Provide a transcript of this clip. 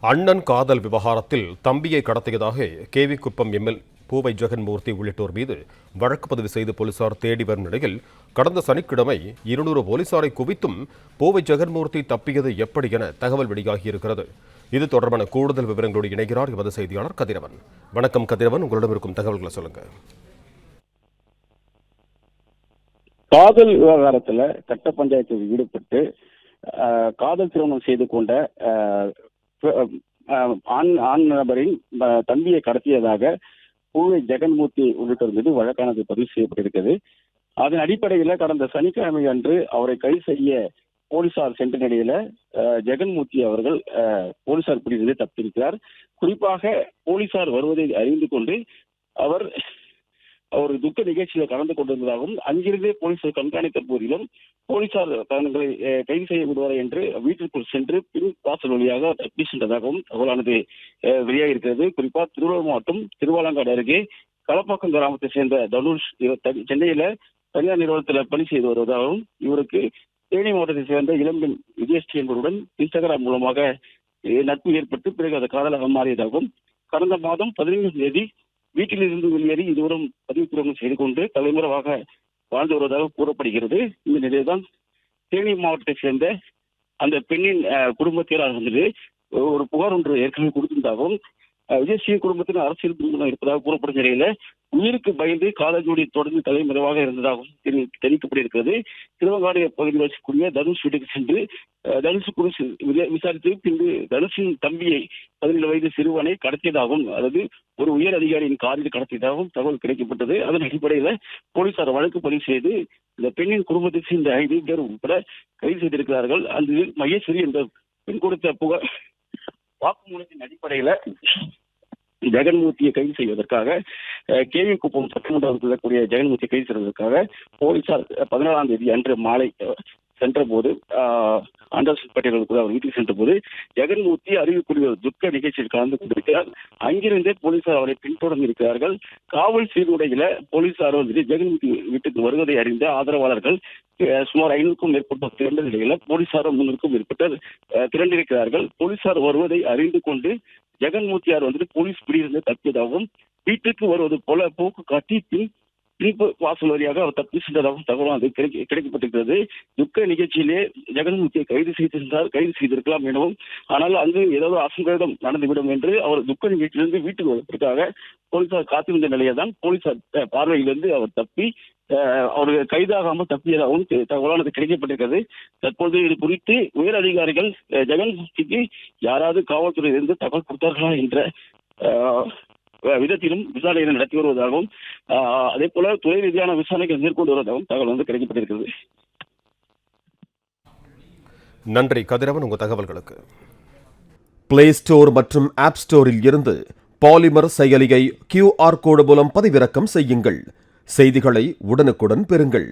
அண்ணன் காதல் விவகாரத்தில் தம்பியை கடத்தியதாக கேவி குப்பம் எம்எல் பூவை ஜெகன்மூர்த்தி உள்ளிட்டோர் மீது வழக்கு பதிவு செய்து போலீசார் தேடி வரும் நிலையில் கடந்த சனிக்கிழமை 200 போலீசாரை குவித்தும் பூவை ஜெகன்மூர்த்தி தப்பியது எப்படி என தகவல் வெளியாகியிருக்கிறது. இது தொடர்பான கூடுதல் விவரங்களோடு இணைகிறார் எமது செய்தியாளர் கதிரவன். வணக்கம் கதிரவன், உங்களிடம் இருக்கும் தகவல்களை சொல்லுங்க. காதல் விவகாரத்துல கட்ட பஞ்சாயத்தில் ஈடுபட்டு காதல் திருமணம் செய்து கொண்ட ஆண் நபரின் தம்பியை கடத்தியதாக பூவை ஜெகன்மூர்த்தி உள்ளிட்டோர் மீது வழக்கானது பதிவு செய்யப்பட்டிருக்கிறது. அதன் அடிப்படையில் கடந்த சனிக்கிழமை அன்று அவரை கைது செய்ய போலீசார் சென்ற நிலையில ஜெகன்மூர்த்தி அவர்கள் போலீசார் பிடித்து தப்பியிருக்கிறார். குறிப்பாக போலீசார் வருவதை அறிந்து கொண்டு அவர் ஒரு துக்க நிகழ்ச்சியில் கலந்து கொண்டிருந்ததாகவும் அங்கிருந்தே போலீசார் கண்காணித்த போதிலும் போலீசார் தங்களை கைது செய்ய விடுவார் என்று வீட்டிற்குள் சென்று பின் வாசல் வழியாக தப்பி சென்றதாகவும் தகவலானது வெளியாகியிருக்கிறது. குறிப்பாக திருவள்ளூர் மாவட்டம் திருவாலங்காடு அருகே களப்பாக்கம் கிராமத்தை சேர்ந்த தனுஷ் சென்னையில தனியார் நிறுவனத்தில் பணி செய்து வருவதாகவும் இவருக்கு தேனி மாவட்டத்தை சேர்ந்த இளம்பெண் விஜயஸ்ரீ என்பவருடன் இன்ஸ்டாகிராம் மூலமாக நட்பு ஏற்பட்டு பிறகு அது காதலாக மாறியதாகவும் கடந்த மாதம் 15ஆம் தேதி வீட்டிலிருந்து வெளியேறி இருவரும் பதிவு திருமணம் செய்து கொண்டு தலைமுறையாக வாழ்ந்து வருவதாக கூறப்படுகிறது. இந்த நிலையில்தான் தேனி மாவட்டத்தை சேர்ந்த அந்த பெண்ணின் குடும்பத்தினர் வந்து ஒரு புகார் ஒன்று ஏற்கனவே கொடுத்திருந்தாகவும் விஜயஸ்ரீ குடும்பத்தின் அரசியல் திருமணம் இருப்பதாக கூறப்படும் நிலையில உயிருக்கு பயந்து காதல் ஜோடி தொடர்ந்து தலைமுறைவாக இருந்ததாகவும் தெரிவிக்கப்பட்டிருக்கிறது. திருவங்காடு பகுதியில் வசிக்கக்கூடிய தனுஷ் வீட்டுக்கு சென்று தனுஷ் குறித்து விசாரித்து பின்பு தனுஷின் தம்பியை 17 வயது சிறுவனை கடத்தியதாகவும் அதாவது ஒரு உயர் அதிகாரியின் காரில் கடத்தியதாகவும் தகவல் கிடைக்கப்பட்டது. அதன் அடிப்படையில் போலீசார் வழக்கு பதிவு செய்து இந்த பெண்ணின் குடும்பத்தை சேர்ந்த 5 பேர் உட்பட கைது செய்திருக்கிறார்கள். அந்த மகேஸ்வரி என்ற பெண் கொடுத்த புகார் வாக்குமூலத்தின் அடிப்படையில ஜெகன்மூர்த்தியை கைது செய்வதற்காக கேவி குப்பம் சட்டமன்றத்தில் இருக்கக்கூடிய ஜெகன்மூர்த்தியை கைது செய்வதற்காக போலீசார் 14ஆம் தேதி அன்று மாலை சென்ற போது ஆண்டர்பேட்டைகளுக்கு அவர் வீட்டுக்கு சென்ற போது ஜெகன்மூர்த்தி அறிவிக்கூடிய துக்க நிகழ்ச்சியில் கலந்து கொண்டிருக்கிறார். அங்கிருந்தே போலீசார் அவரை பின்தொடர்ந்து இருக்கிறார்கள். காவல் சீருடையில போலீசார் வந்து ஜெகன்மூர்த்தி வீட்டுக்கு வருவதை அறிந்த ஆதரவாளர்கள் சுமார் 500க்கும் மேற்பட்ட திரண்ட நிலையில போலீசாரும் 300க்கும் மேற்பட்ட திரண்டிருக்கிறார்கள். போலீசார் வருவதை அறிந்து கொண்டு ஜெகன்மூர்த்தியார் வந்துட்டு போலீஸ் பிடியிலிருந்து தப்பியதாகவும் வீட்டுக்கு வருவது போல போக்கு காட்டி பின்பு வாசல் வழியாக அவர் தப்பி சென்றதாகவும் தகவல் அது கிடைக்கப்பட்டிருக்கிறது. துக்க நிகழ்ச்சியிலே ஜெகன்மூர்த்தியை கைது செய்திருக்கலாம் எனவும், ஆனால் அங்கு ஏதாவது அசம்பாவிதம் நடந்துவிடும் என்று அவர் துக்க நிகழ்ச்சியிலிருந்து வீட்டுக்கு வருவதற்காக போலீசார் காத்திருந்த நிலையில் தான் போலீசார் பார்வையிலிருந்து அவர் தப்பி அவர்கள் கைதாகாமல் தப்பியதாகவும் தகவலானது கிடைக்கப்பட்டிருக்கிறது. தற்போது இது குறித்து உயர் அதிகாரிகள் ஜெகன்மூர்த்திக்கு யாராவது காவல்துறையிலிருந்து தகவல் கொடுத்தார்களா என்ற விதத்திலும் விசாரணைகளை நடத்தி வருவதாகவும் அதே போல துறை ரீதியான விசாரணைகள் மேற்கொண்டு வருவதாகவும் தகவல் வந்து கிடைக்கப்பட்டிருக்கிறது. நன்றி கதிரவன், உங்க தகவல்களுக்கு. பிளே ஸ்டோர் மற்றும் ஆப் ஸ்டோரில் இருந்து பாலிமர் செயலியை QR கோடு மூலம் பதிவிறக்கம் செய்யுங்கள். செய்திகளை உடனுக்குடன் பெறுங்கள்.